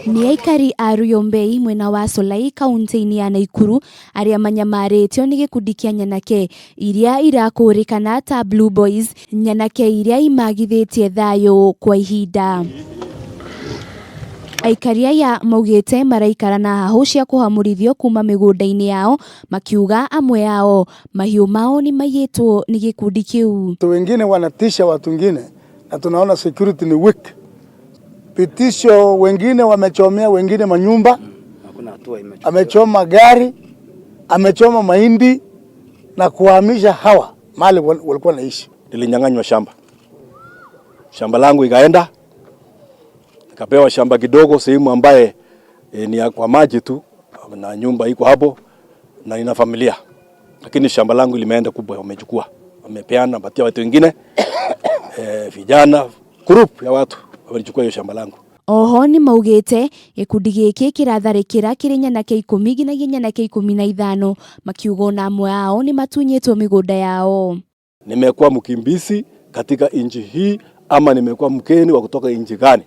Ni Aikari a Ruyobei mwena wa Solai kaunti-ini ya Nakuru aria manyamaritio ni gikundi kia nyanake iria irakurikana ta Blue Boys, nyanake iria imagithitie thayo kwa ihinda. Aikari aya maugite maraikara na hahu cia kuhamurithio kuuma migunda-ini yao, makiuga amwe yao mahiu mao ni mayitwo ni gikundi kiu. Watu wengine wanatisha watu wengine na tunaona security ni weak. Pitisho wengine wamechomea wengine manyumba, amechoma gari, amechoma mahindi na kuhamisha hawa mahali walikuwa naishi. Nilinyang'anywa shamba langu ikaenda, nikapewa shamba kidogo sehemu ambaye ni kwa maji tu na nyumba iko hapo na ina familia, lakini shamba langu limeenda kubwa, wamechukua, wamepeana batia watu wengine vijana group ya watu walichukua hiyo shamba langu. Oho ni maugite gikundi giki kiratharikira kiri nyanake 10 nginyagia nyanake 15, makiuga na amwe yao ni matunyitwo migunda yao. Nimekuwa mkimbizi katika nchi hii ama nimekuwa mkeni wa kutoka nchi gani?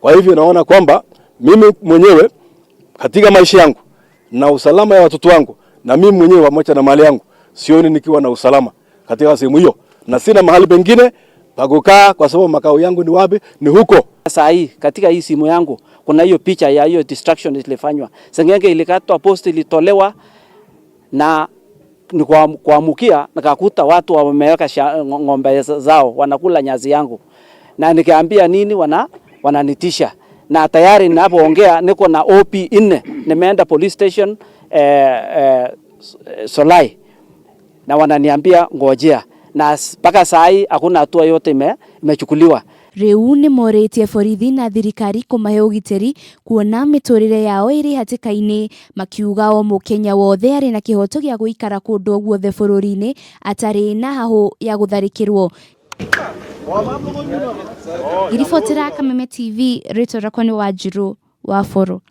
Kwa hivyo naona kwamba mimi mwenyewe katika maisha yangu na usalama ya watoto wangu na mimi mwenyewe pamoja na mali yangu sioni nikiwa na usalama katika sehemu hiyo, na sina mahali pengine pa kukaa kwa sababu makao yangu ni wapi? Ni huko. Sasa hii katika hii simu yangu kuna hiyo picha ya hiyo distraction ilifanywa. Sengenge ilikatwa, post ilitolewa na ni kuamukia nikakuta watu wameweka ng'ombe zao wanakula nyasi yangu. Na nikaambia nini wananitisha. Na tayari ninapoongea niko na OP 4. Nimeenda police station Solai. Na wananiambia ngojea. Na mpaka saa hii hakuna hatua yote imechukuliwa. Riu ni moretie borithi na thirikari kumahe ũgitĩri kuona miturire yao iri hatĩka-ini, makiuga o Mukenya wothe ari na kihoto gĩa gũikara kũndũ guothe bũrũri-ini atari na hahu ya gũtharĩkĩrwo. Giribotera Kameme TV, rĩtwa rakwa nĩ Wanjiru wa Foro.